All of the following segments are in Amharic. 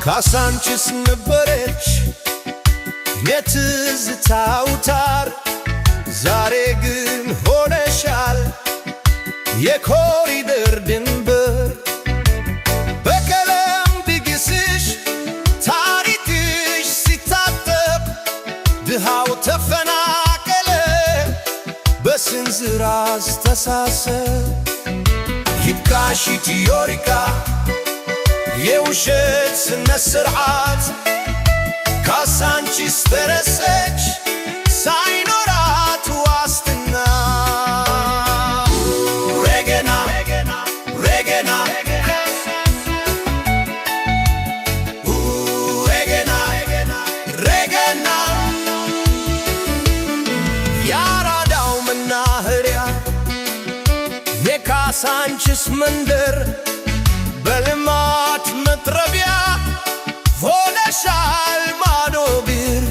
ካሳንቺስ ነበረች የትዝታ አውታር ዛሬ ግን ሆነሻል የኮሪደር ድንበር በቀለም ድግስሽ ታሪክሽ ሲታጠብ ድሃው ተፈናቀለ በስንዝር አስተሳሰብ ይብቃሽ ኢትዮሪካ የውሸት ስነ ስርዓት ካሳንቺስ ተረሰች ሳይኖራት ዋስትና ሬገና ሬገና ሬገና ያራዳው መናኸሪያ የካሳንቺስ መንደር በልማት መጥረቢያ ሆነሻል ማዶ ቢር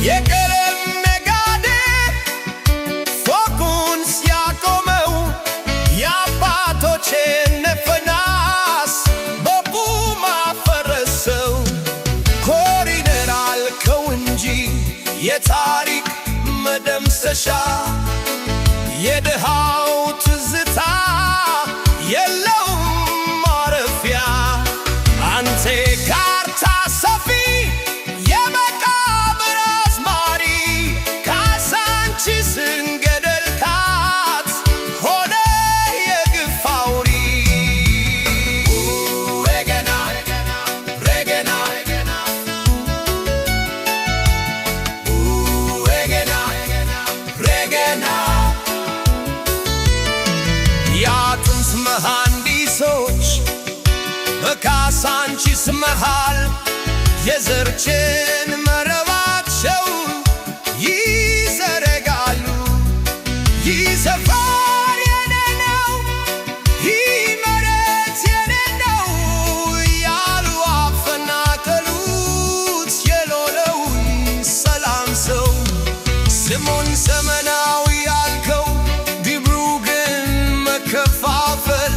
የቀለም ነጋዴ ፎቁን ሲያቆመው የአባቶቼን ነፈናስ በቡማ ፈረሰው ኮሪደር አልከው እንጂ የታሪክ መደምሰሻ የድሃው ትዝታ የለውም ማረፊያ አንተ ካርታ ሰፊ የመቃብር አዝማሪ ካሳንቺስን ገደልካት ሆነ የግፍ አውሪ ሬገና ሬገና ሬገና የጥንት መሐንዲሶች በካሳንቺስ መሃል የዘርችን መረባቸው ይዘረጋሉ ይህ ሰፈር የኔ ነው ይህ መሬት የኔ ነው ያሉ አፈናቀሉት የኖረውን ሰላም ሰው ስሙን ዘመናዊ ያልከው ግብሩ ግን መከፋፈል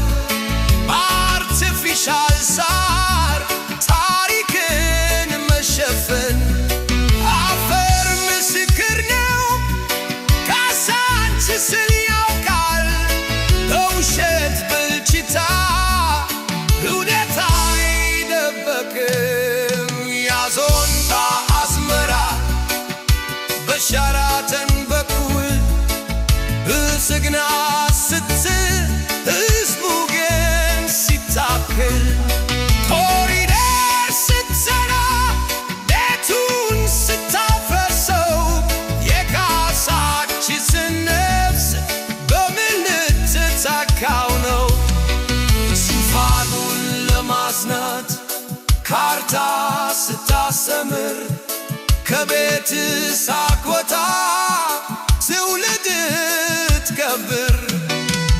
በአርቲፊሻል ሳር ታሪክን መሸፈን አፈር ምስክር ነው ካሳንቺስን ያውቃል በውሸት ብልጭታ እውነት አይደበቅም ያዞንታ አስመራ በሸራተን በኩል ብልጽግና ስትል ሕዝቡ ግን ሲታክል ኮሪደር ስትሰራ ቤቱን ስታፈርሰው የካሳንቺስን ነፍስ በምን ልትተካው ነው? ሽፋኑን ለማጽናት ካርታ ስታሰምር ከቤት ሳትወጣ ትውልድ ትከብር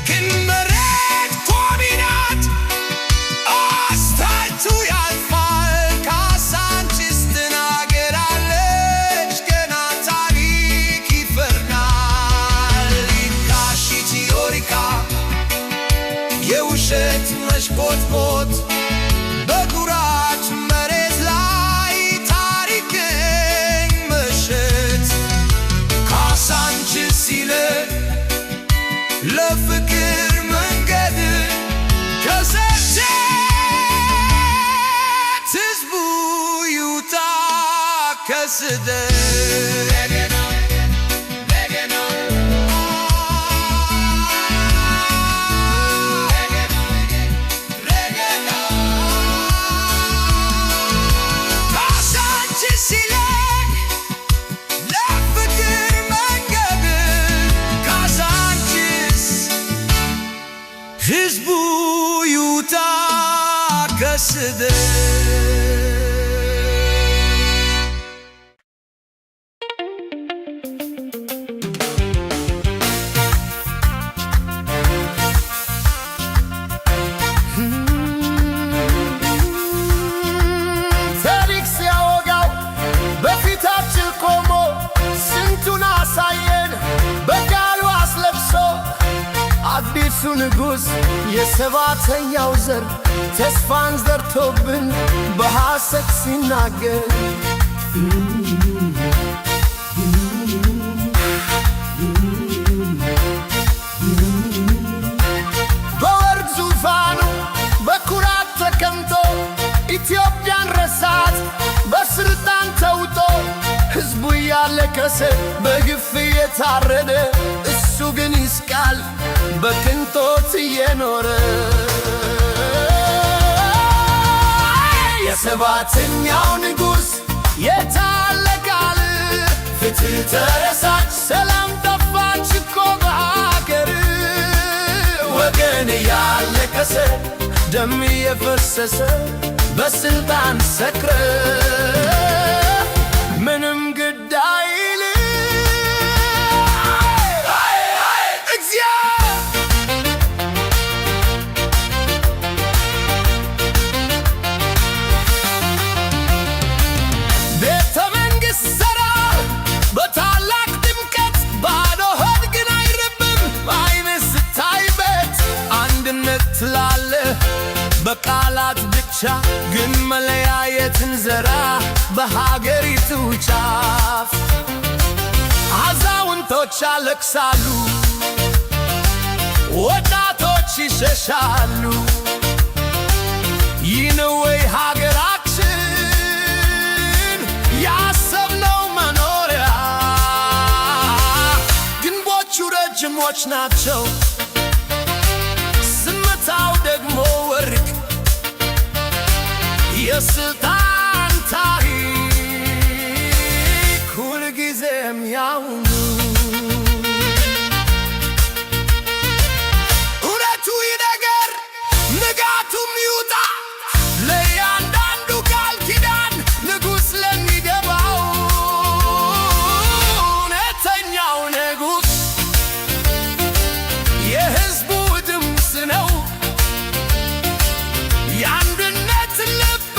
ግን መሬት ቋሚ ናት አስፋልቱ ያልፋል ካሳንቺስ ትናገራለች ገና ታሪክ ይፈርዳል ይብቃሽ ኢትዮሪካ የውሸት መሽቆጥቆጥ በኩራት መሬት ላይ ታሪክን መሸጥ ካሳንቺስ ይልቅ ለፍቅር መንገድ ከስደት ሕዝቡ ይውጣ ከስደት ካሳንቺስ ይልቅ ለፍቅር መንገድ ካሳንቺስ ሕዝቡ ይውጣ ከስደት ታሪክ ሲያወጋው በፊታችን ቆሞ ስንቱን አሳየን በቃሉ አስለብሶ አዲሱ ንጉሥ የሰባተኛው ዘር ተስፋን ዘርቶብን በሐሰት ሲናገር በወርቅ ዙፋኑ በኩራት ተቀምጦ ኢትዮጵያን ረሳት በስልጣን ተውጦ ሕዝቡ እያለቀሰ በግፍ እየታረደ እሱ ግን ይስቃል በቅንጦት እየኖረ የሰባተኛው ንጉሥ የታለ ቃል ፍትሕ ተረሳች ሰላም ጠፋች እኮ በአገር ወገን እያለቀሰ ደም እየፈሰሰ በስልጣን ሰክረ ምንም ግድ አይል ቤተ መንግሥት ሠራ በታላቅ ድምቀት ባዶ ሆድ ግን አይረብም ዓይንህ ስታይበት አንድነት ትላለህ በቃላት ብቻ ግን መለያየትን ዘራ በሀገሪቱ ጫፍ አዛውንቶች ያለቅሳሉ ወጣቶች ይሸሻሉ ይህ ነው ወይ ሀገራችን ያሰብነው መኖሪያ ግንቦቹ ረጅሞች ናቸው ዝምታው ደግሞ ወርቅ የስልጣን ታሪክ ሁልጊዜም ያው እውነቱ ይነገር ንጋቱም ይውጣ ለእያንዳንዱ ቃል ኪዳን ንጉሥ ለሚገባው እውነተኛው ንጉሥ የሕዝቡ ድምፅ ነው የአንድነት ልብ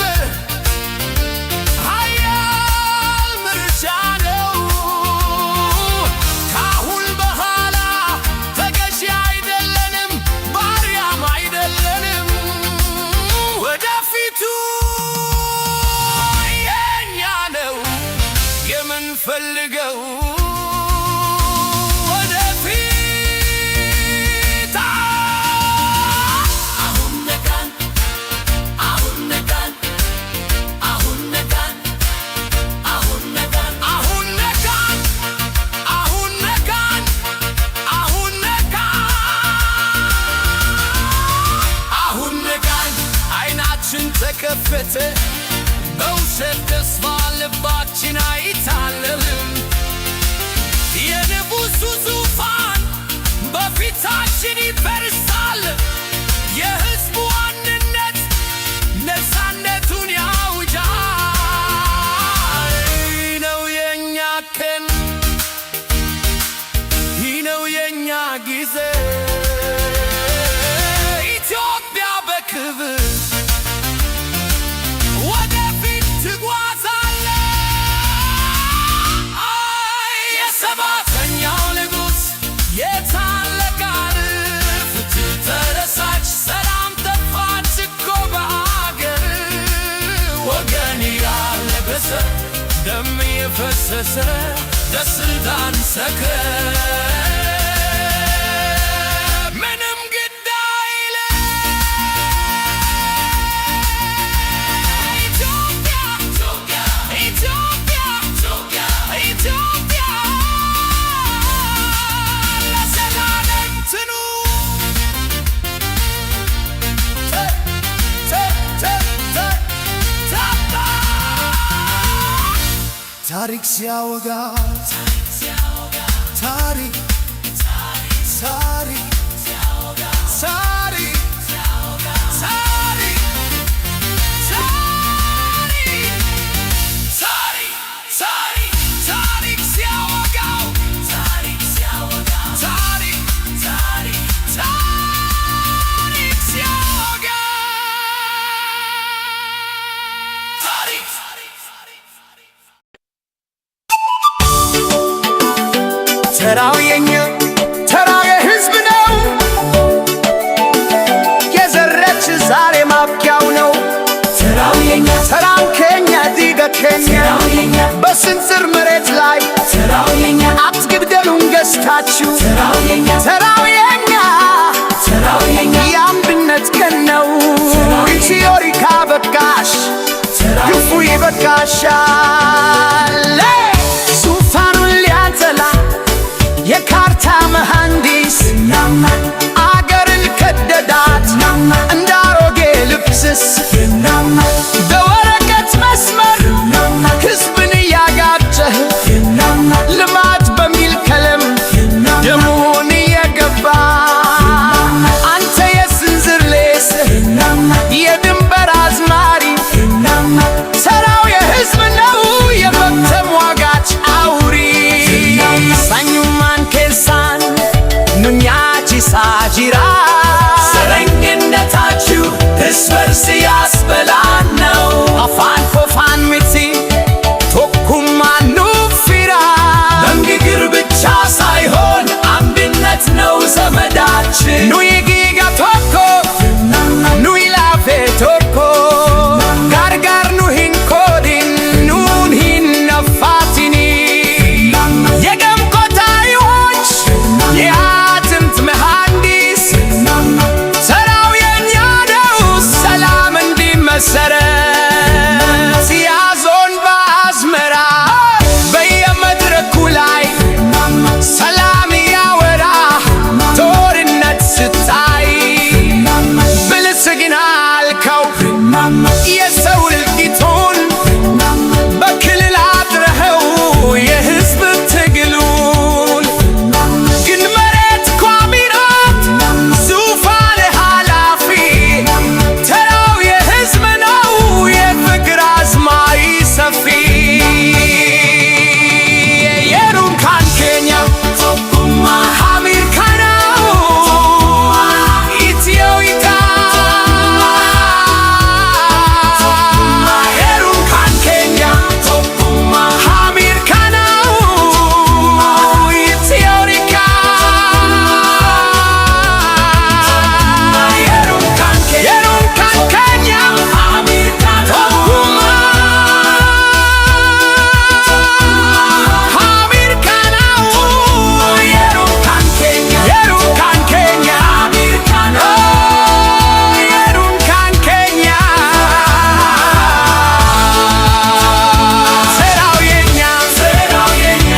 ኃያል ምርጫ ነው ካሁን በኋላ ተገዢ አይደለንም ባሪያም አይደለንም ወደፊቱ የኛ ነው የምንፈልገው ተከፈተ በውሸት ተስፋ ልባችን አይታለልም የንጉሡ ዙፋን በፊታችን ይፈርሳል የሕዝቡ አንድነት ነፃነቱን ያውጃል ይህ ነው የእኛ ቀን ይህ ነው የእኛ ጊዜ ኢትዮጵያ በክብር ሰባተኛው ንጉሥ የታለ ቃል ፍትሕ ተረሳች ሰላም ጠፋች እኮ በአገር ወገን ያለቀሰ ደም የፈሰሰ ለስልጣን ሰክረ ምንም ግድ አይልም ኢትዮጵያ ኢትዮጵያ ኢትዮጵያ ታሪክ ሲያወጋ ታሪክ ታሪክ ታሪክ ታሪክ ሲያወጋው ታሪክ ሲያወጋ ተራው የኛ ተራው የሕዝብ ነው የዘረች ዛሬ ኬንያ በስንዝር መሬት ላይ አትግደሉን ገዝታችሁ ተራው የኛ የአንድነት ቀን ነው። ኢትዮሪካ በቃሽ ግፉ ይበቃሻል። ዙፋኑን ሊያጠላ የካርታ መሐንዲስ አገርን ከደዳት እንደ አሮጌ ልብስስ በወረቀት መስመር ሕዝብን እያጋጨህ ልማት በሚል ከለም ደሙን እየገባ አንተ የስንዝር ሌስ የድንበር አዝማሪ ተራው የሕዝብ ነው የመብት ተሟጋች አውሪ ሳኙማን ኬሳን ኑኛቺ ሳጂራ ሰረኝነታችሁ እርስ በርስ ያስበላን ነው። አፋን ፎፋን ሚቲ ቶኩማ ኑፊራ መንግግር ብቻ ሳይሆን አንድነት ነው ዘመዳችን። ኑይ ጊጋ ቶኮ ኑይ ላፌ ቶኮ ጋርጋር ኑሂን ኮዲን ኑን ሂን ነፋቲኒ የገምቆታሪዎች የአጥንት መሐንዲስ ተራው የኛ ነው ሰላም እንዲመሰረት ያዞን በአዝመራ በየመድረኩ ላይ ሰላም ያወራ ጦርነት ስታይ ብልጽግና አልከው የሰው እልቂቱን በክልል አድረኸው የሕዝብ ትግሉን ግን መሬት ቋሚ ናት ዙፋን ኃላፊ ተራው የሕዝብ ነው የፍቅር አዝማሪ ሰፊ የሩንካን ኬንያ አሜሪካና ኢትዮይካ የሩንካን ኬንያ አሜሪካና ኢትዮሪካ የሩንካን ኬንያ አሜሪካና የሩንካን ኬንያ አሜሪካና የሩንካን ኬንያ ተራው የኛ ተራው የኛ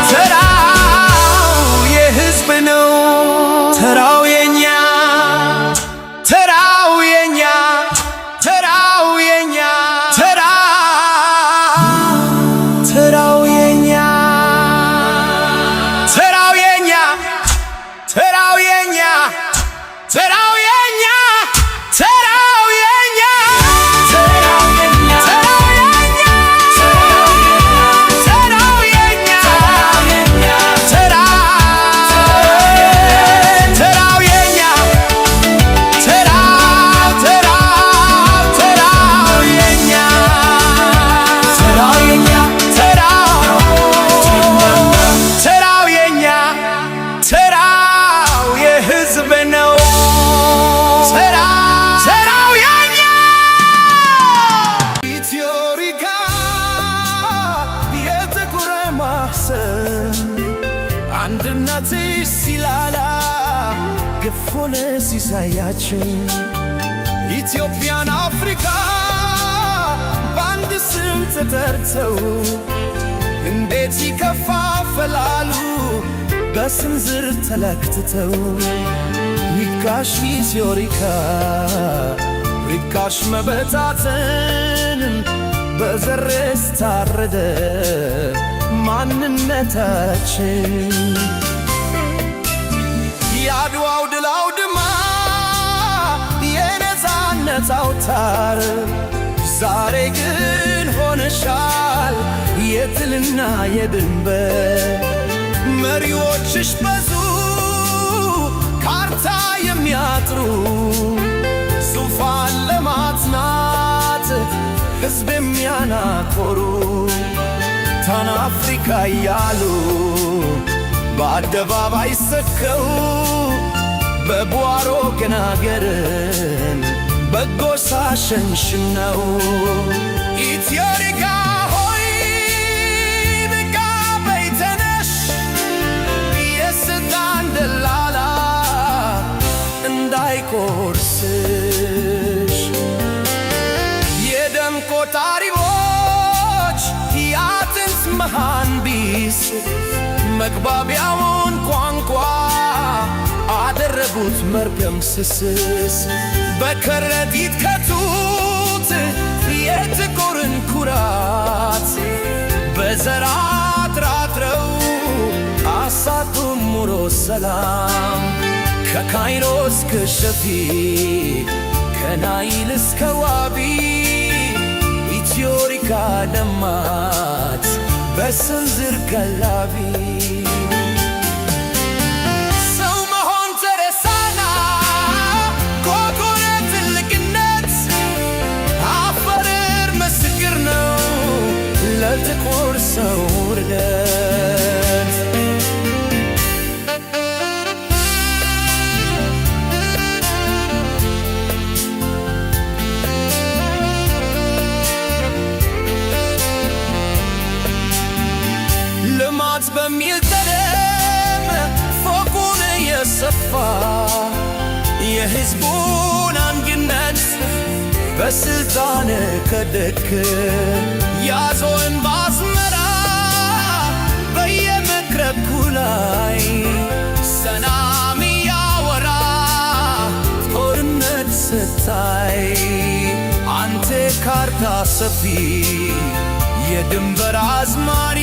ተራው የሕዝብ ነው ተራው የኛ ተራው የኛ ተራው የኛ ተራው የኛ ተራው የኛ ተራው የኛ ተራው የኛ ተራው የኛ ተራው የኛ ተራው የኛ ተራው የኛ ተራው የኛ ተራው የኛ ተራው የሕዝብ ነው ተራው የኛ ኢትዮሪካ የጥቁር ማህፀን አንድነትሽ ሲላላ ግፎን ሲሳያችን ኢትዮጵያን አፍሪካ በአንድ ስም ተጠርተው እንዴት ይከፋፈላሉ በስንዝር ተለክትተው ሪካሽ ኢትዮሪካ ሪካሽ መበታትን በዘርስ ታረደ ማንነታችን የአድዋው ድል አውድማ የነፃነት አውታር ዛሬ ግን ሆነሻል የትልና የድንበር መሪዎችሽ በዙ ካርታ የሚያጥሩ ዙፋን ለማጽናት ሕዝብ የሚያናኮሩ ታን አፍሪካ እያሉ በአደባባይ ሰከው በቧሮ ገናገርን በጎሳ ሸንሽነው ኢትዮሪካ ሆይ ንቃ በይ ተነሽ የስልጣን ደላላ እንዳይቆርስሽ የደም ቆጣሪዎች የአጥንት መሐንዲስ መግባቢያውን ቋንቋ አደረጉት መርገም ስስስ በከረጢት ከቱት የጥቁርን ኩራት በዘር አጥራጥረው አሳጡን ሙሮ ሰላም ከካይሮ እስከ ሸፊቅ ከናይል እስከ ዋቢ ኢትዮሪካ ደማት በስንዝር ቀላቢ ለጥቁር ሰው ውርደት ልማት በሚል ቀለም ፎቁን የሰፋ የሕዝቡን አንድነት በስልጣን ከደክ ያዞን ባስመራ በየመድረኩ ላይ ሰላም ያወራ ጦርነት ስታይ አንተ ካርታ ሰፊ የድንበር አዝማሪ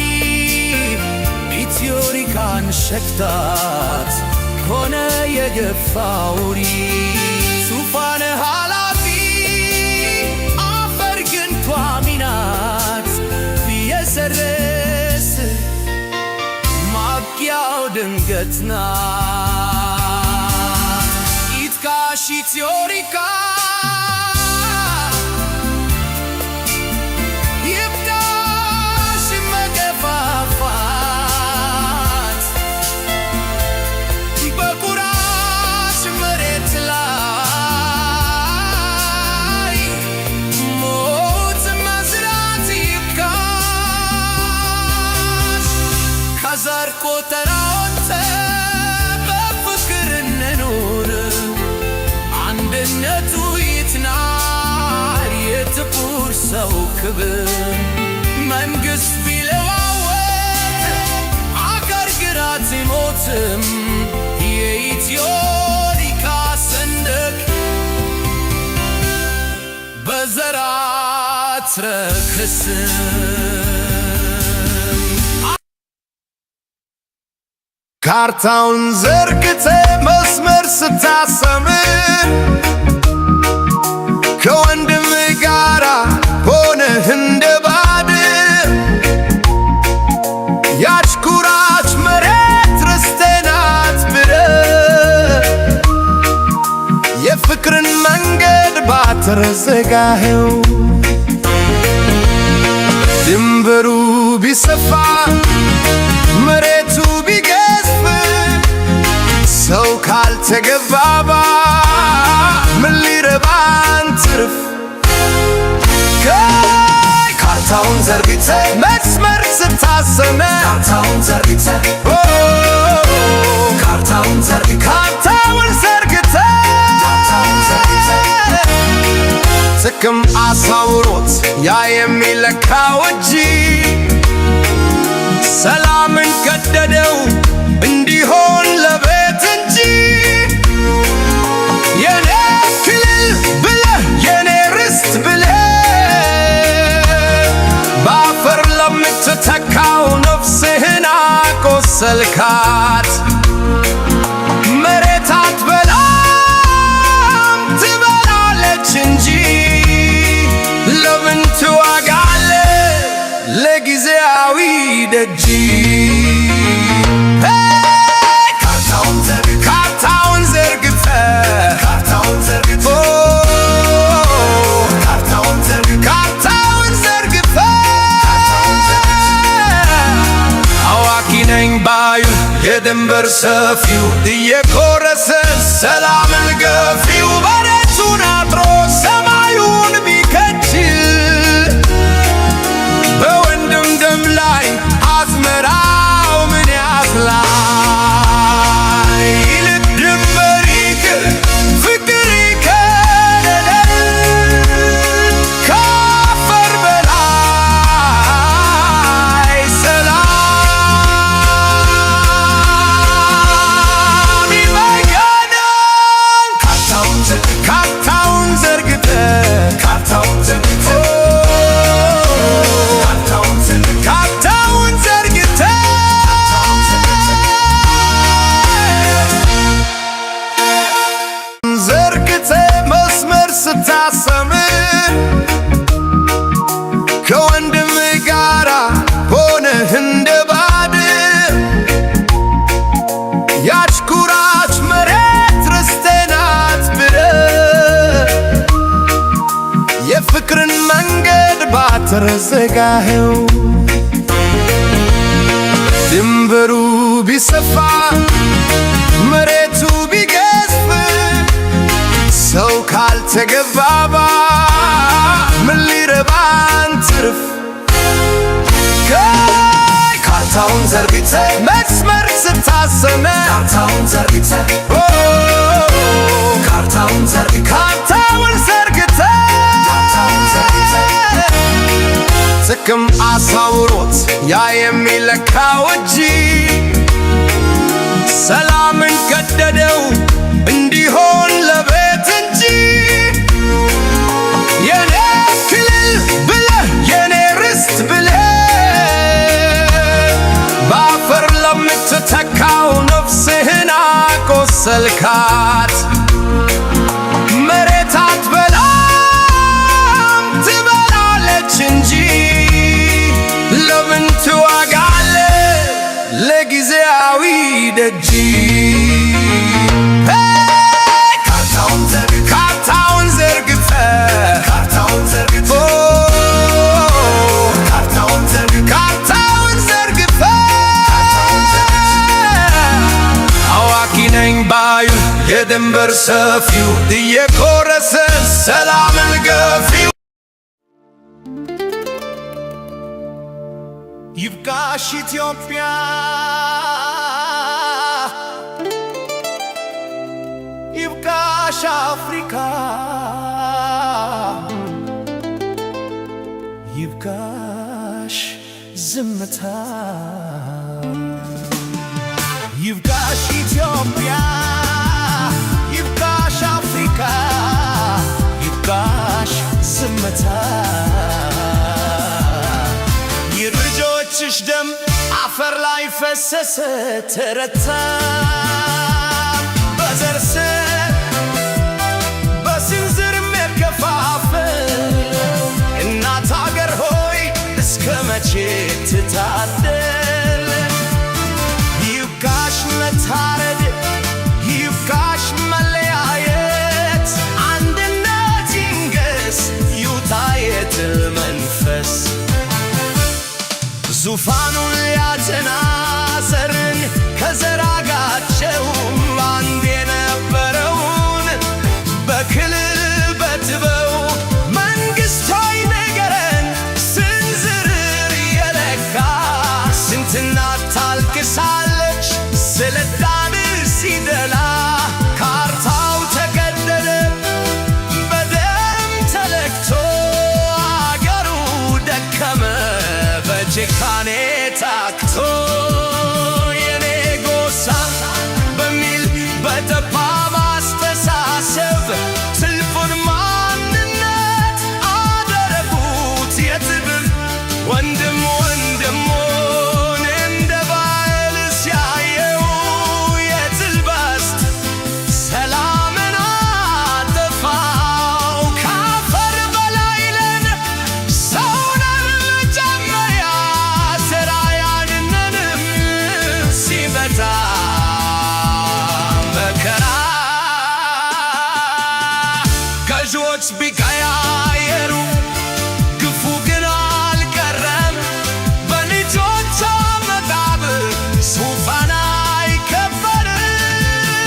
ኢትዮሪካን ሸክታት ሆነ የገፋ ውሪ ሱፋነ ኃላፊ አፈር ግን ቷሚናት የሰረስ ማብቂያው ድንገት ናት ኢትካሽ ኢትዮሪካ ቆጠራዎት በፍቅር እንኑር አንድነቱ ይትናር የጥቁር ሰው ክብር መንግሥት ቢለዋወጥ አገር ግራ አትሞትም የኢትዮሪካ ሰንደቅ በዘር አትረክስም ካርታውን ዘርግተ መስመር ስታሰምር ከወንድም ጋራ ሆነህ እንደ ባድር ያች ኩራች መሬት ርስቴ ናት ብለህ የፍቅርን መንገድ ባትር ዘጋኸው ድንበሩ ቢሰፋ መሬቱ ሰው ካልተገባባ ምን ሊረባን ትርፍ ካርታውን ዘርግተ መስመር ስታሰመ ካርታውን ዘርግተ ጥቅም አሳውሮት ያ የሚለካው እጅ ሰላምን ገደደው እንዲሆን ለቤት እንጂ የኔ ክልል ብለህ የኔ ርስት ብለህ በአፈር ለምትተካው ነፍስህን አቆሰልካት መሬት አትበላም ትበላለች እንጂ ለምን ትዋጋለህ ለጊዜያዊ ደጅ የድንበር ሰፊው እየኮረሰ ሰላምን ገፊው መሬቱን አጥሮ ሰማዩን ቢከችል በወንድም ደም ላይ አዝመራው ምን ያፍላል? ይልቅ ድንበር ይቅር ፍቅር ይከለል ከአፈር በላይ ሰላም ይበገናል። ካርታውን ዘርግተን መስመር ስታሰምር ከወንድም ጋራ ሆነህ እንደ ባድር ያች ኩራች መሬት ርስቴ ናት ብለህ የፍቅርን መንገድ ባትረዘጋኸው ድንበሩ ቢሰፋ መሬቱ ቢገዝፍ ሰው ካልተገባባ ምን ሊረባን ትርፍ? ካርታውን ዘርግተ መስመር ስታሰመ ካርታውን ዘርግተ ጥቅም አሳውሮት ያ የሚለካው እጅ ሰላምን ቀደደው እንዲሆን ለቤት እንጂ የኔ ክልል ብለህ የኔ ርስት ብለህ በአፈር ለምትተካው ነፍስህን አቆሰልካት። መሬት አትበላም ትበላለች እንጂ ለምን ትዋጋለህ ለጊዜያዊ ደጅ? ካርታውን ዘርግፈ አዋቂ ነኝ ባዩ የድንበር ሰፊው እየኮረሰ ሰላምን ገፊው ይብቃሽ ኢትዮጵያ ይብቃሽ አፍሪካ ይብቃሽ ዝምታ ይብቃሽ ኢትዮጵያ ይብቃሽ አፍሪካ ይብቃሽ ዝምታ የልጆችሽ ደም አፈር ላይ ፈሰሰ ተረታ በዘር በስንዝር መከፋፈል እናት አገር ሆይ እስከ መቼ ትታደል? ይብቃሽ መታረድ ይብቃሽ መለያየት አንድነት ይንገስ ይውጣ የትል መንፈስ ዙፋኑን ሊያጸና ዘርን ከዘራጋቸው አንድ የነበረውን በክልል በትበው መንግሥታዊ ነገረን ስንዝር የለካ ስንት እናት ታልቅሳለች ስልጣን ሲደላ ካርታው ተቀደደ በደም ተለክቶ አገሩ ደከመ በጭካኔ ታክቶ የኔ ጎሳ በሚል በጠባብ አስተሳሰብ ትልፉን ማንነት አደረጉት የትብር ወንድም ወንድሙን እንደ ባል ሲያየው የትል በስት ሰላምን አጠፋው ካፈር በላይ ለን ሰውነን መጀመሪያ ስራያንነንም ሲመታ መከራ ገዦች ቢቀያየሩ ግፉ ግን አልቀረም በልጆቿ መቃብር ዙፋን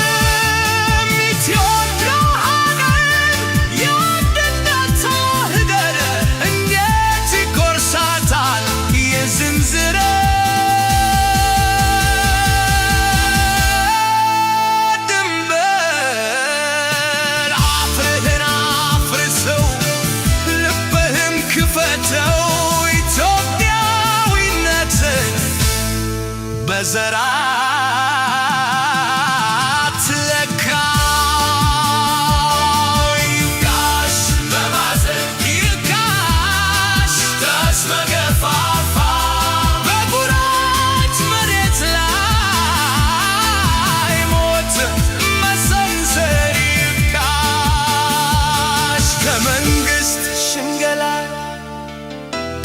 አይከበርም። መዘራት ለካ ይብቃሽ በማዘን ይብቃሽ ተስመገፋፋ በኩራት መሬት ላይ ሞት መሰንዘር ይብቃሽ ከመንግሥት ሽንገላ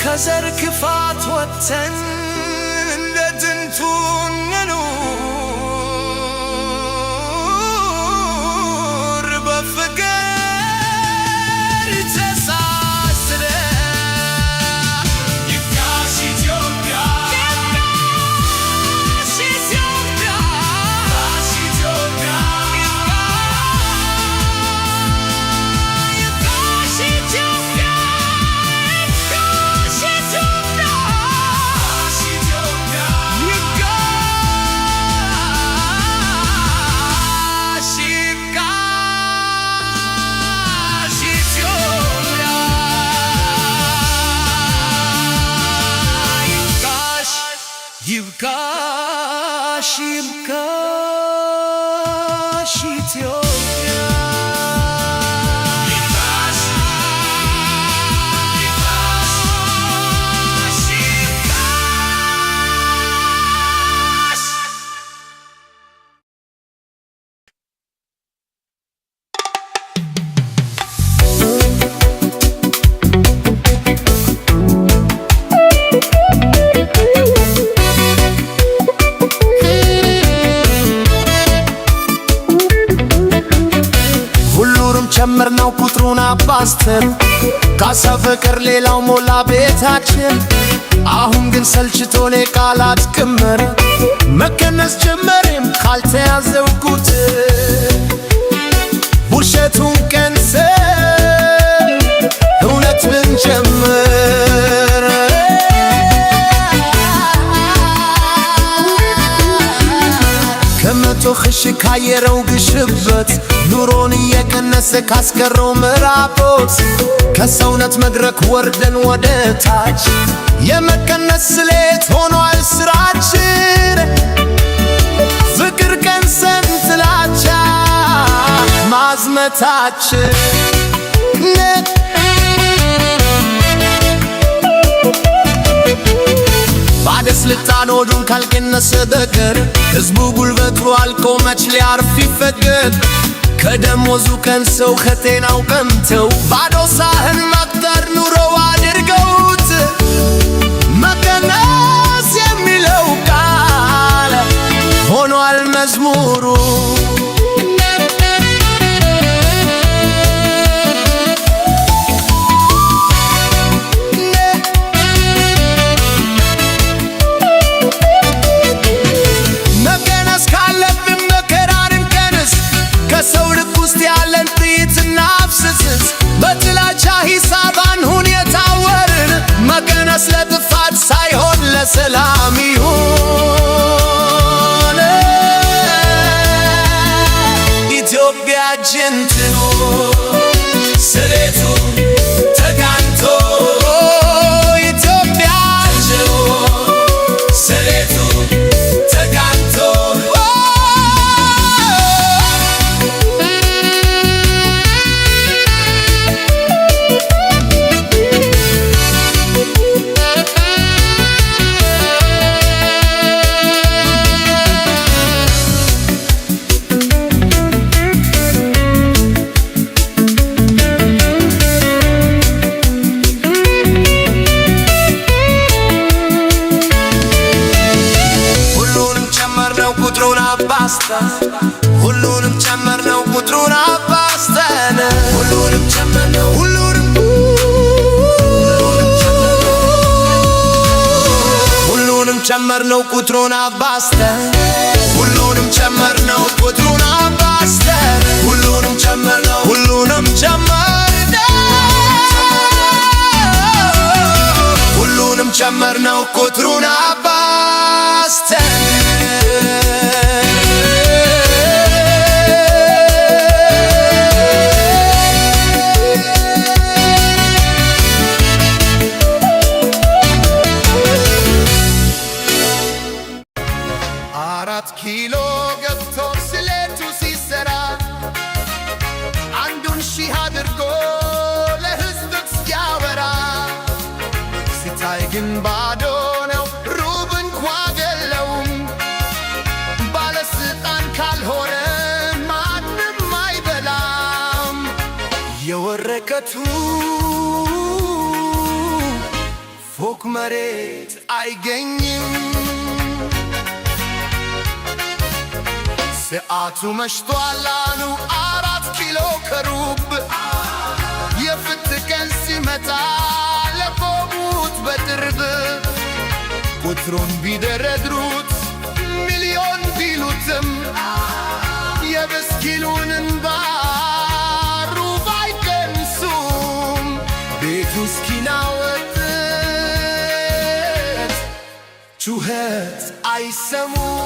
ከዘር ክፋት ወጥተን እንደ ጥንቱ እንኑር በፍቅር ተሳስረን። ይብቃሽ ኢትዮጵያ ይብቃሽ ኢትዮጵያ ይብቃሽ ኢትዮጵያ ይብቃሽ ይብቃሽ ኢትዮጵያ ይብቃሽ ይብቃሽ ይብቃሽ። ጨመርነው ቁጥሩን አባዝተን ካሳ ፍቅር ሌላው ሞላ ቤታችን። አሁን ግን ሰልችቶን የቃላት ክምር መቀነስ ጀመሬም ካልተያዘው ቁጥር ውሸቱን ቀንሰን እውነት ብንጀምር ከመቶ ኽሽ ካየረው ግሽበት ኑሮን እየቀነሰ ካስቀረው ምዕራቦት ከሰውነት መድረክ ወርደን ወደ ታች የመቀነስ ስሌት ሆኗል ስራችን። ፍቅር ቀንሰን ጥላቻ ማዝመታችን ባለስልጣን ሆዱን ካልቀነሰ በቀር ሕዝቡ ጉልበቱ አልቆ መች ሊያርፍ ይፈቀድ? ከደሞዙ ከንሰው ከጤናው ቀምተው ባዶ ሳህን መቅጠር ኑሮው አድርገውት መቀነስ የሚለው ቃል ሆኗል መዝሙሩ። ከሰው ልብ ውስጥ ያለን ጥይትና አፍስስስ በጥላቻ ሂሳብ አንሁን የታወርን። መቀነስ ለጥፋት ሳይሆን ለሰላም ይሁን። ኢትዮጵያችን ትኑር ስሬቱ ተጋንቶ ኢትዮጵያ ስሬቱ ተጋንቶ ሁሉንም ጨመርነው ቁጥሩን አባዝተን ሁሉንም ጨመርነው ሁሉንም ጨመርነው ቁጥሩን አባዝተን ሁሉንም ጨመርነው ቁጥሩን አባዝተን ሁሉንም ጨመርነው ሁሉንም ጨመርነው ቁጥሩን አባዝተን ሺህ አድርጎ ለሕዝብ ሲያወራ ሲታይ ግን ባዶ ነው፣ ሩብ እንኳ የለውም። ባለስልጣን ካልሆነ ማንም አይበላም። የወረቀቱ ፎቅ መሬት አይገኝም። ሰዓቱ መሽቷል አሉ 4 ኪሎ ከሩብ። የፍትህ ቀን ሲመጣ ለቆሙት በጥርብ ቁጥሩን ቢደረድሩት ሚሊዮን ቢሉትም የምስኪኑን እንባ ሩብ አይቀንሱም። ቤቱ እስኪናወጥ ጩኸት አይሰሙም።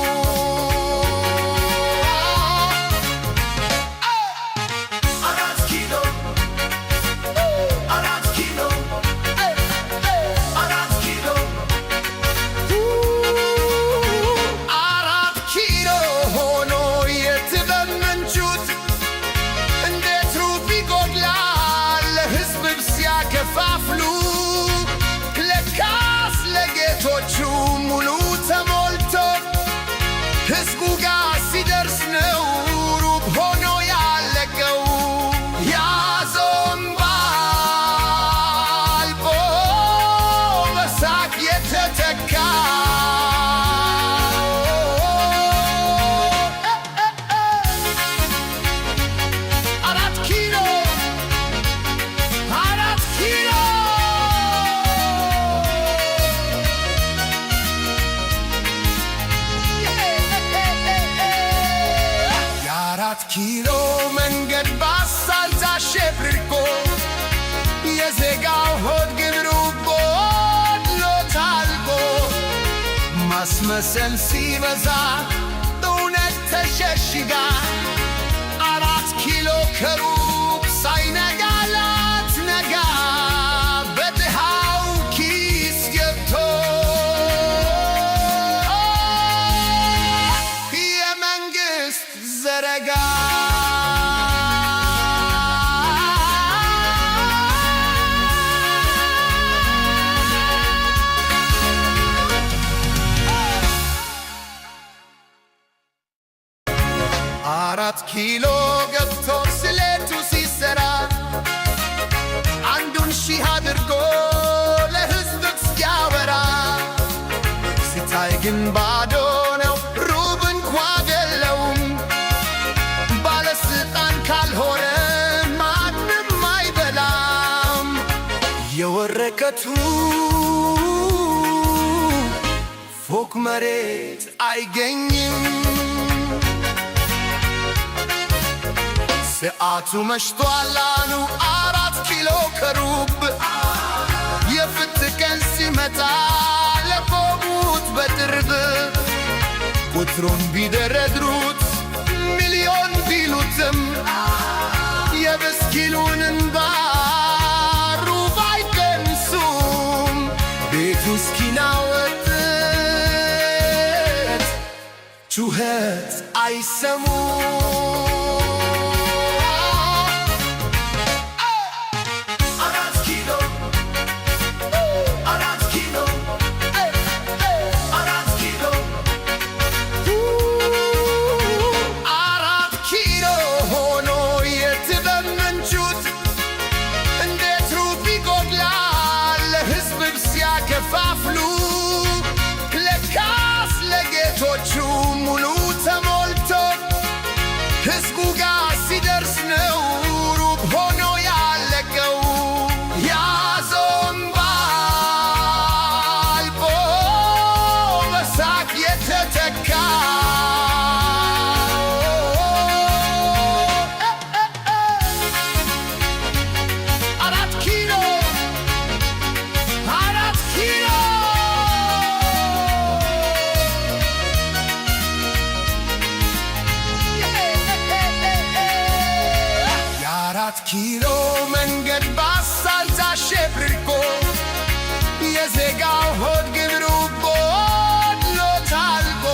ከፋፍሉ ለካስ ለጌቶቹ ሙሉ ተሞልቶ ሕዝቡ ጋር ሲደርስ ነው ሩብ ሆኖ ያለቀው። ያዞም ባልቦ በሳቅ የተተካ ኪሎ መንገድ ባሳንዛ ሸብርቆ የዜጋው ሆድ ግብሩ ጎድሎ ታልቆ ማስመሰል ሲበዛ እውነት ተሸሽጋ 4 ኪሎ ከሩብ ሳይነጋላት ነጋ በድሃው ኪስ ገብቶ የመንግሥት ዘረጋ። አራት ኪሎ ገብቶ ስሌቱ ሲሰራ አንዱን ሺህ አድርጎ ለሕዝብ ሲያወራ ሲታይ ግን ባዶ ነው፣ ሩብ እንኳ የለውም። ባለስልጣን ካልሆነ ማንም አይበላም። የወረቀቱ ፎቅ መሬት አይገኝም። ሰዓቱ መሽቷል አሉ 4 ኪሎ ከሩብ። የፍትህ ቀን ሲመጣ ለቆሙት በጥርብ ቁጥሩን ቢደረድሩት ሚሊዮን ቢሉትም የምስኪኑን እንባ ሩብ አይቀንሱም። ቤቱ እስኪናወጥ ጩኸት አይሰሙም። ከፋፍሉ ለካስ ለጌቶቹ ሙሉ ተሞልቶ ሕዝቡ ጋር ሲደርስ ነው ሩብ ሆኖ ያለቀው። ያዞም ባልቦ በሳቅ የተተካ ኪሎ መንገድ ባሳንዛ ሸብርቆ የዜጋው ሆድ ግብሩ ጎድሎ ታልቆ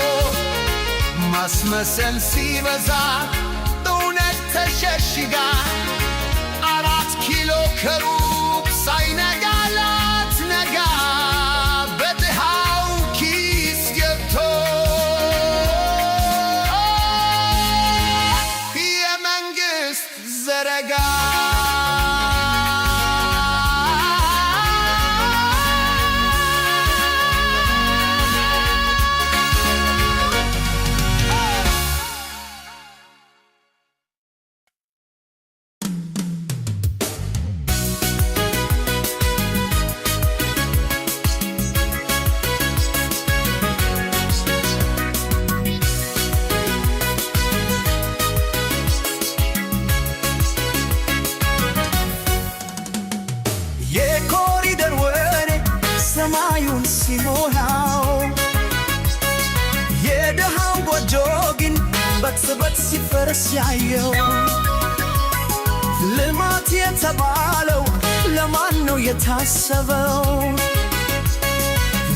ማስመሰል ሲበዛ እውነት ተሸሽጋ ከሩቅ ሳይነጋላት ነጋ በድሃው ኪስ ገብቶ የመንግሥት ዘረጋ የኮሪደር ወሬ ሰማዩን ሲሞላው የድሃው ጎጆ ግን በቅጽበት ሲፈርስ ያየው ልማት የተባለው ለማን ነው የታሰበው?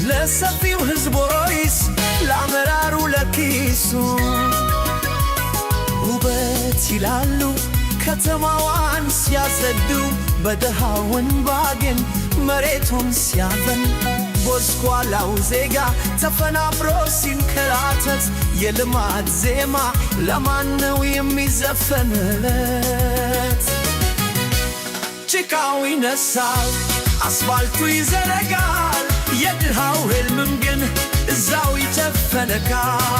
ለሰፊው ሕዝብ ወይስ ለአመራሩ ለኪሱ? ውበት ይላሉ ከተማዋን ሲያጸዱ በድሃው እንባ ግን መሬቱን ሲያበን ጎስቋላው ዜጋ ተፈናብሮ ሲንከራተት የልማት ዜማ ለማን ነው የሚዘፈንለት? ጭቃው ይነሳል፣ አስፋልቱ ይዘረጋል፣ የድሃው ሕልምም ግን እዛው ይተፈነካል።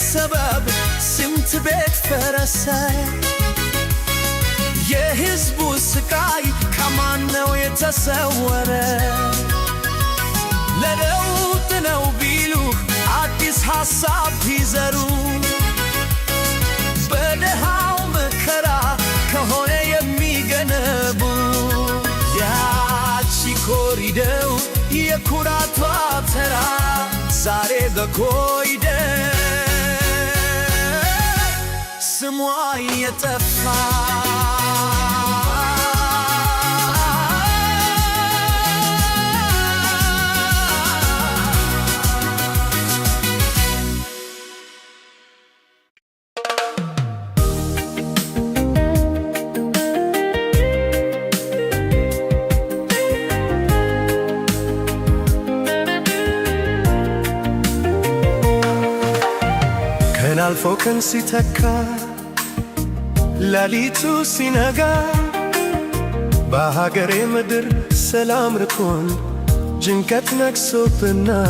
ሰበብ ስንት ቤት ፈረሰ? የሕዝቡ ስቃይ ከማን ነው የተሰወረ? ለለውጥ ነው ቢሉ አዲስ ሐሳብ ቢዘሩ በድሃው መከራ ከሆነ የሚገነቡ ያቺ ኮሪደር የኩራቷ ተራ ዛሬ በኮሪደር ስሟ የጠፋ ቀን አልፎ ቀን ሲተካ ሌሊቱ ሲነጋ በሀገሬ ምድር ሰላም ርቆን ጭንቀት ነግሶብናል።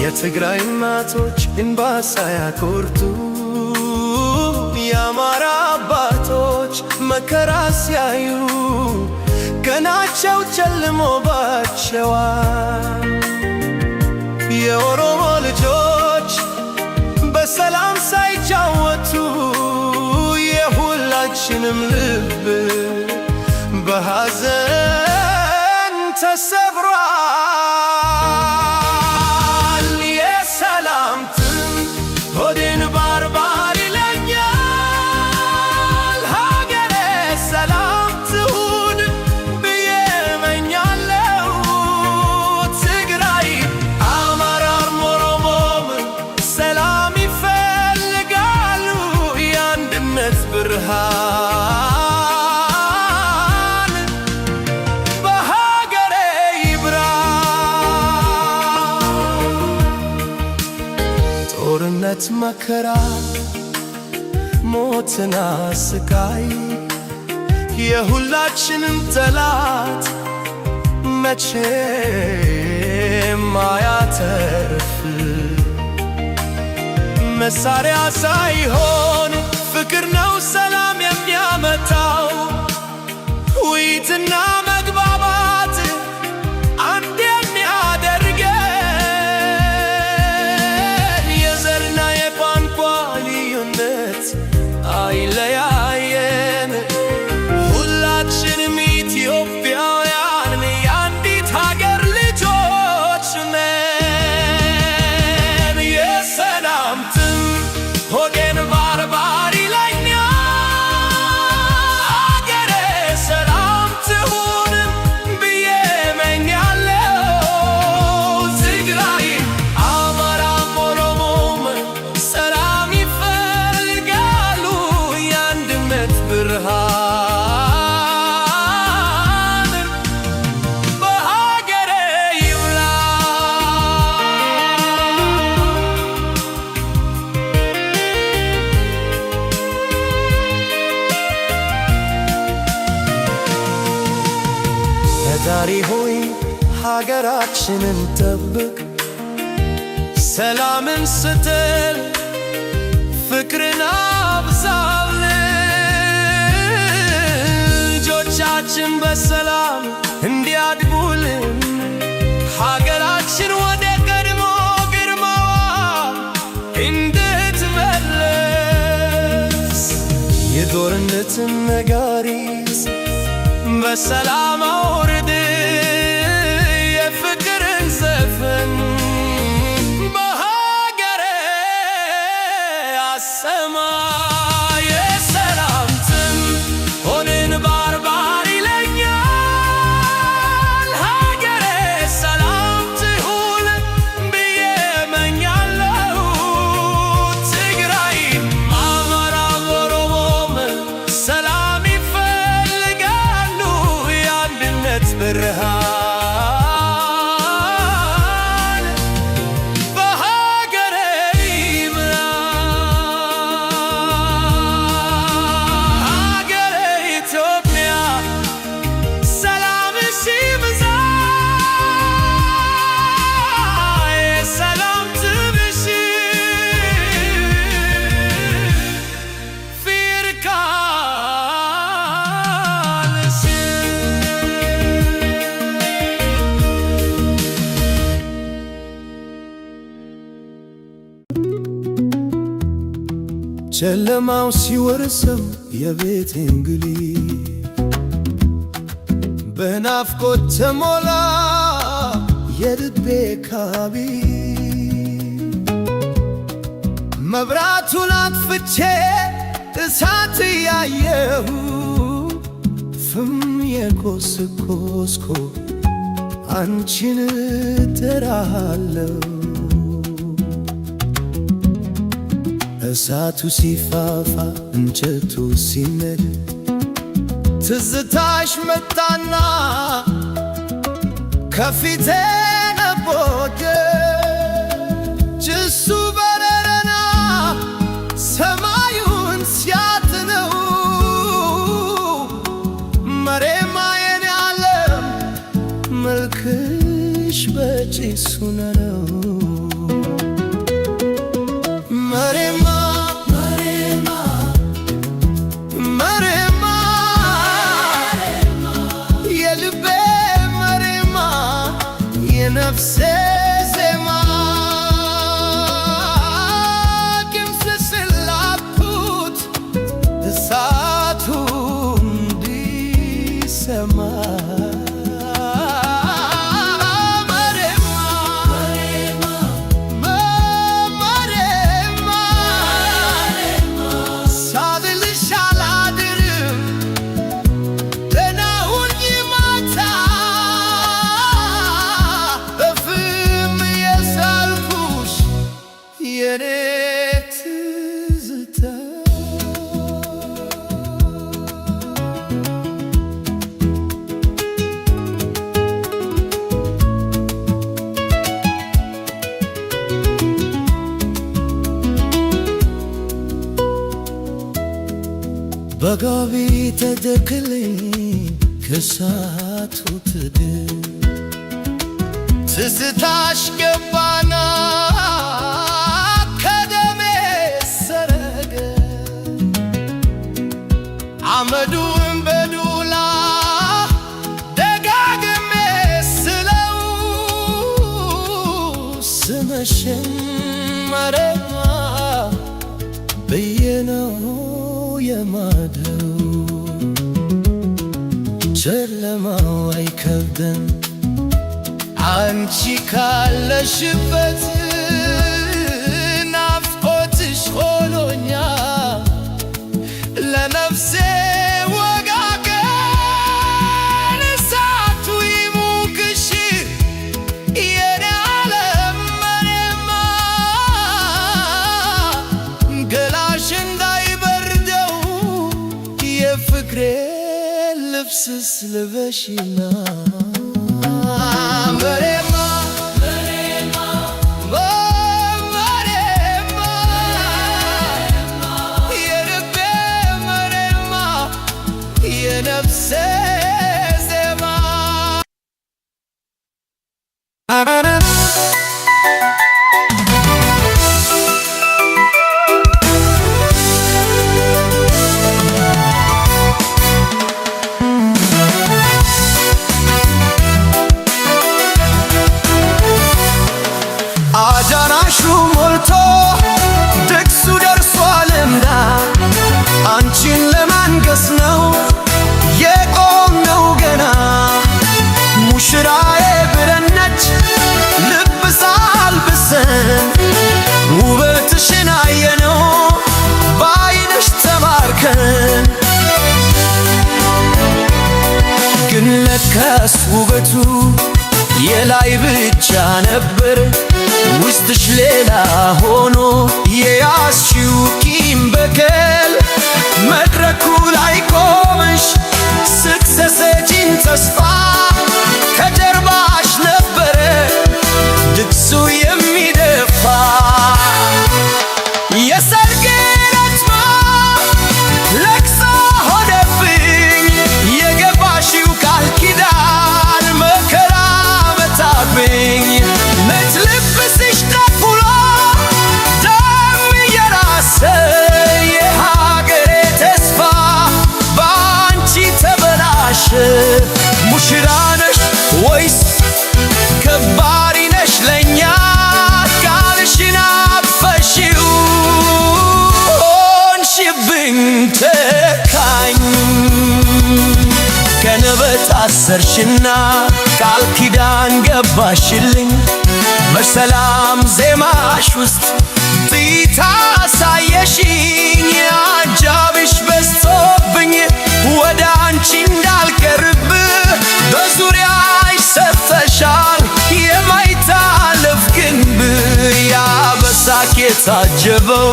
የትግራይ እናቶች እንባ ሳያቆርጡ የአማራ አባቶች መከራ ሲያዩ ቀናቸው ጨልሞባቸዋል። የኦሮሞ ልጆች በሰላም ሳይጫወቱ የሁላችንም ልብ በሐዘን ተሰብሯል። የሰላም ጥም ሆዴን ባርባር ይለኛል። ሀገሬ ሰላም ትሁን ብዬ እመኛለሁ። ትግራይ አማራም ኦሮሞም ሰላም ይፈልጋሉ። የአንድነት ብርሃን በሀገሬ ይብራ። ጦርነት መከራ ሞትና ስቃይ የሁላችንም ጠላት መቼም አያተርፍ። መሳሪያ ሳይሆን ፍቅር ነው ሰላም የሚያመጣው። ውይይትና መግባባት አንድ የሚያደርገን የዘርና የቋንቋ ልዩነት አይለያየን። ሁላችንም ኢትዮጵያውያን የአንዲት ሀገር ልጆች ነን። የሰላም ጥም ሆዴን ባርባር ይለኛል። ሀገሬ ሰላም ትሁን ፈጣሪ ሆይ ሀገራችንን ጠብቅ፣ ሰላምን ስጠን፣ ፍቅርን አብዛልን። ልጆቻችን በሰላም እንዲያድጉልን ሀገራችን ወደ ቀድሞ ግርማዋ እንድትመለስ የጦርነትን ነጋሪት በሰላም አውርድ፣ የፍቅርን ዘፈን በሀገሬ አሰማ። የሰላም ጥም ሆንን ባርባር ይለኛል፣ ሀገሬ ሰላም ትሁን ብዬ እመኛለሁ። ትግራይም አማራም ኦሮሞም ሰላም ይፈልጋሉ፣ የአንድነት ብርሃን በሀገሬ ይብራ። ሀገሬ ኢትዮጵያ ሰላምሽ ይብዛ፣ የሰላም ትብሽ ፊርካልሽ። ጨለማው ሲወርሰው የቤቴን ግሊ በናፍቆት ተሞላ የልቤ ካቢ። መብራቱን አጥፍቼ እሳት ያየሁ ፍም የኮስኮስኮ አንቺን እጠራለሁ። እሳቱ ሲፋፋ እንጨቱ ሲነድ ትዝታሽ መጣና ከፊቴ ነቦደ። ጭሱ በረረና ሰማዩን ሲያጥነው መሬማ የኔ ዓለም መልክሽ በጭሱ ነው። መሬማ የልቤ መሬማ የነፍሴ ዜማ ግምስስላኩት እሳቱ እንዲሰማ። ሳልልሽ አላድርም ገና ሁኝ ማታ በፍም የሳልኩሽ የኔ ትዝታ። በጋቢ ተደክለኝ ከሳቱ ትድን ትዝታሽ ገባና ከደሜ ሰረገ። አመዱን በዱላ ደጋግሜ ስለው ስመሽን መሬማ ብዬ ነው የማደው። ጨለማው አይከብደን አንቺ ካለሽበት፣ ናፍቆትሽ ሆኖኛል ለነፍሴ ወጋገን። እሳቱ ይሙቅሽ የኔ ዓለም መሬማ ገላሽ እንዳይበርደው የፍቅሬ ልብስስ ልበሽና መሬማ የልቤ መሬማ የነፍሴ አዳራሹ ሞልቶ ድግሱ ደርሷልና አንቺን ለማንገስ ነው የቆምነው ገና። ሙሽራዬ ብለን ነጭ ልብስ አልብሰን ውበትሽን አየነው በዓይንሽ ተማርከን። ግን ለካስ ውበቱ የላይ ብቻ ነበር ውስጥሽ ሌላ ሆኖ የያዝሽው ቂም በቀል። መድረኩ ላይ ቆመሽ ስትሰጪኝ ተስፋ ከጀርባሽ ነበረ ድግሱ የሚደፋ። የሰርጌ ዕለት ለቅሶ ሆነብኝ የገባሽው ቃል ኪዳን መከራ መታብኝ። ነጭ ልብስሽ ጠቁሮ ደም እየራሰ የሀገሬ ተስፋ በአንቺ ተበላሸ። ሙሽራ ነሽ ወይስ ከባሪ ነሽ ለእኛ? ቃልሽን አፈርሽው ሆንሽብኝ ተካኝ። ቀለበት አሰርሽና ቃል ኪዳን ገባሽልኝ በሰላም ዜማሽ ውስጥ ጥይት አሳየሽኝ። አጃብሽ በዝቶብኝ ወደ አንቺ እንዳልቀርብ በዙሪያሽ ሰፍተሻል የማይታለፍ ግንብ። ያ በሳቅ የታጀበው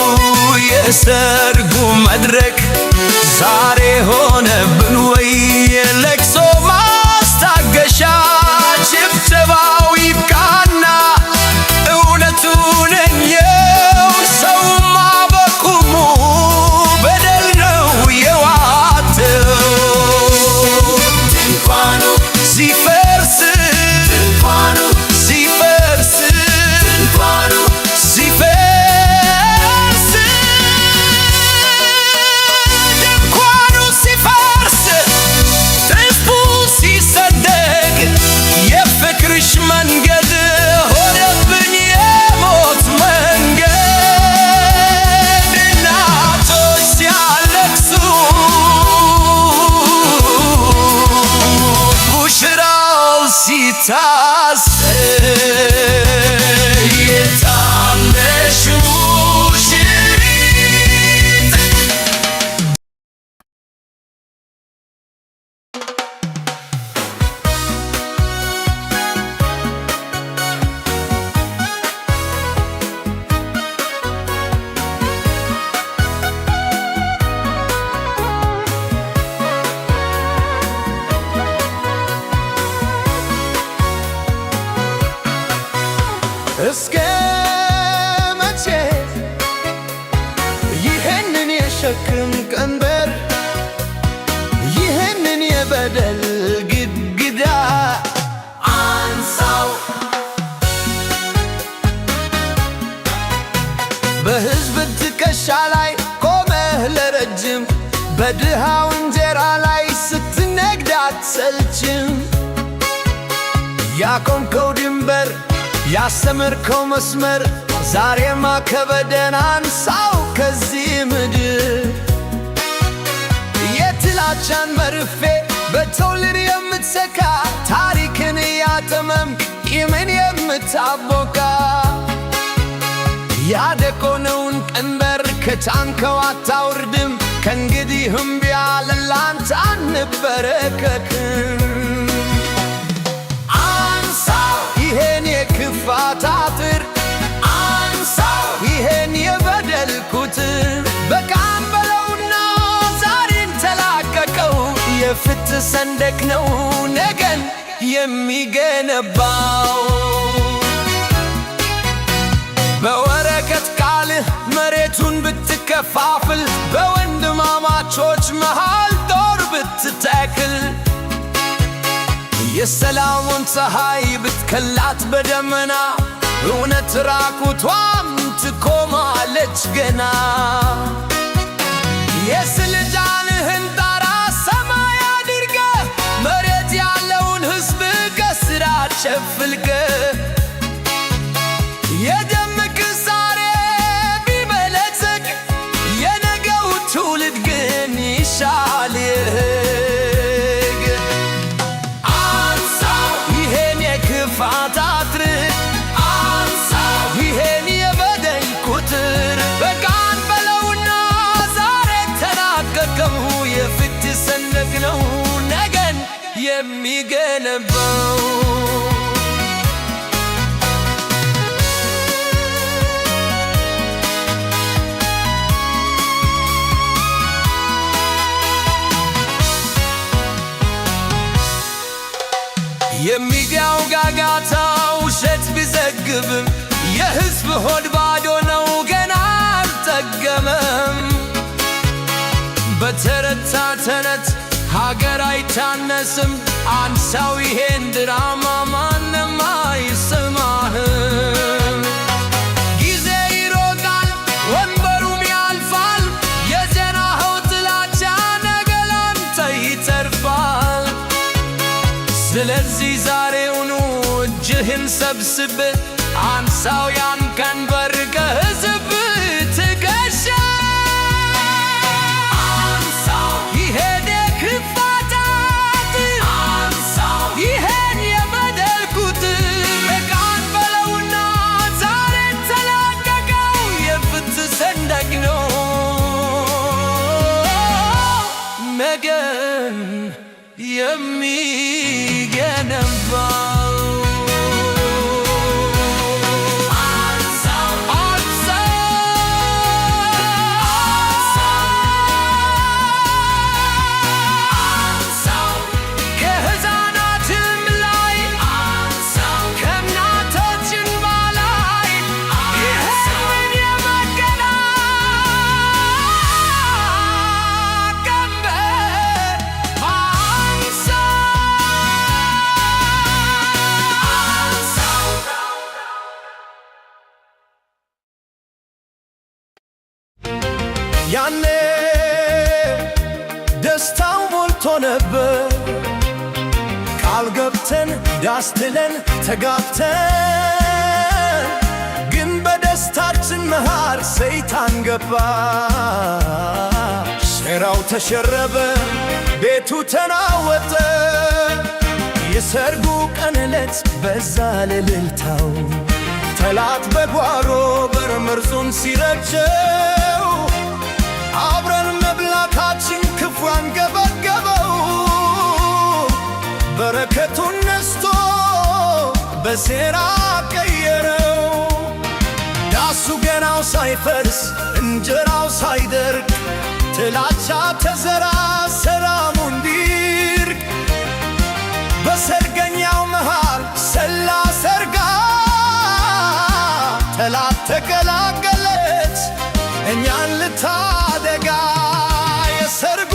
የሰርጉ መድረክ ዛሬ ሆነብን ወይ የለቅሶ ማስታገሻ? ጭብጨባው ይብቃና እውነቱን እንየው ሰውማ በቁሙ በደል ነው የዋተው። ድንኳኑ ሲፈርስ ድንኳኑ ሲፈርስ ድንኳኑ ሲፈርስ ድንኳኑ ሲፈርስ ሕዝቡ ሲሰደቅ የፍቅርሽ መንገድ ሆነብኝ የሞት መንገድ። እናቶች ሲያለቅሱ ሙሽራው ሲታሰር የታመሹ ሽሪጥ እስከ መቼ ይህንን የሸክም ቀንበር ይህንን የበደል ግድግዳ አንሳው? በሕዝብ ትከሻ ላይ ቆመህ ለረጅም በድሃው እንጀራ ላይ ስትነግድ አትሰልችም። ያቆምከው ድንበር ያሰመርከው መስመር ዛሬማ ከበደን አንሳው ከዚህ ምድር። የጥላቻን መርፌ በትውልድ የምትሰካ ታሪክን እያተመምክ ቂምን የምታቦካ ያደቆነውን ቀንበር ከጫንከው አታውርድም። ከእንግዲህም ቢያለን ላንተ አንበረከክም። ይሄን የክፋት አጥር አንሳው፣ ይሄን የበደል ኩትር በቃም በለውና ዛሬን ተላቀቀው። የፍትህ ሰንደቅ ነው ነገን የሚገነባው። በወረቀት ቃልህ መሬቱን ብትከፋፍል፣ በወንድማማቾች መሃል ጦር ብትተክል፣ የሰላሙን ፀሐይ ብትከላት በደመና እውነት ራቁቷም ትቆማለች ገና። የስልጣንህን ጣራ ሰማይ አድርገህ መሬት ያለውን ሕዝብ ከስራ ሸፍልገህ የደምቅ ዛሬ ቢበለጽግ የነገው ትውልድ ግን ይሻልህ። አንሳው ይሄን የክፋት አጥር፣ አንሳው ይሄን የበደል ቁጥር፣ በቃን በለውና ዛሬ ተናገርከው። የፍትህ ሰንደቅ ነው ነገን የሚገነባው። የሚዲያው ጋጋታ ውሸት ቢዘግብም የሕዝብ ሆድ ባዶ ነው ገና አልጠገመም። በተረታ ተረት ሀገር አይታነስም። አንሳው ይሄን ድራማ ማንም አይሰማህም። ጊዜ ይሮጣል ወንበሩም ያልፋል። የዘራኸው ጥላቻ ነገ ላንተ ይተርፋል። ስለዚህ ዛሬውኑ እጅህን ሰብስብ፣ አንሳው ያን ቀንበር ከሕዝብ ትከሻ። አንሳው ይሄን የክፋት አጥር፣ አንሳው ይሄን የበደል ቁጥር፣ በቃን በለውና ዛሬ ተላቀቀው። የፍትህ ሰንደቅ ነው ነገን የሚገነባው። ያኔ ደስታው ሞልቶ ነበር። ቃል ገብተን ዳስትለን ተጋብተን፣ ግን በደስታችን መሃል ሰይጣን ገባ። ሴራው ተሸረበ፣ ቤቱ ተናወጠ። የሰርጉ ቀን ዕለት በዛ እልልታው፣ ጠላት በጓሮ በር መርዙን ሲረጨው፣ አብረን መብላታችን ክፉ አንገበገበው። በረከቱን ነስቶ በሴራ ቀየረው። ዳሱ ገናው ሳይፈርስ እንጀራው ሳይደርቅ፣ ጥላቻ ተዘራ ሰላሙ እንዲርቅ። በሰርገኛው መሃል ሰላ ሰርጋ ጠላት ተቀላቀለች እኛን ልታደጋ። የሰርጉ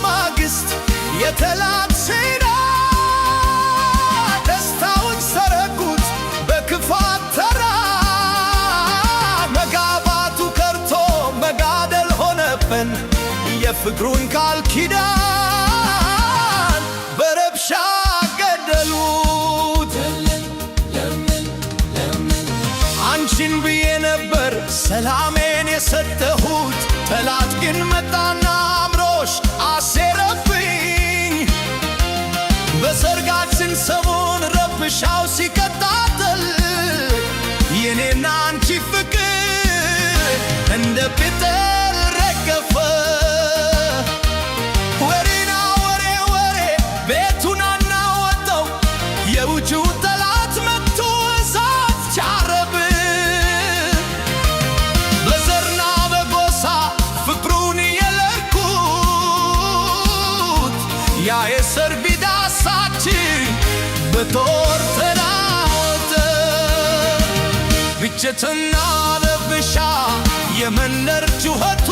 ማግስት የጠላት ሴራ ደስታውን ሰረጉት በክፋት ተራ። መጋባቱ ቀርቶ መጋደል ሆነብን፣ የፍቅሩን ቃል ኪዳን በረብሻ ገደሉት። አንቺን ብዬ ነበር ሰላሜን የሰጠሁት፣ ጠላት ግን መጣና አምሮሽ አሴረብኝ። በሰርጋችን ሰሞን ረብሻው ሲቀጣጠል፣ የኔና አንቺ ፍቅር እንደ ቅጠል ረገፈ። ወሬና ወሬ ወሬ ቤቱን አናወጠው፣ የውጭው ጠላት መጥቶ እሳት ጫረብ። በዘርና በጎሳ ፍቅሩን የለኩት፣ ያ የሰርግ ዳሳችን በጦር ተናወጠ። ግጭትና ረብሻ የመንደር ጩኸቱ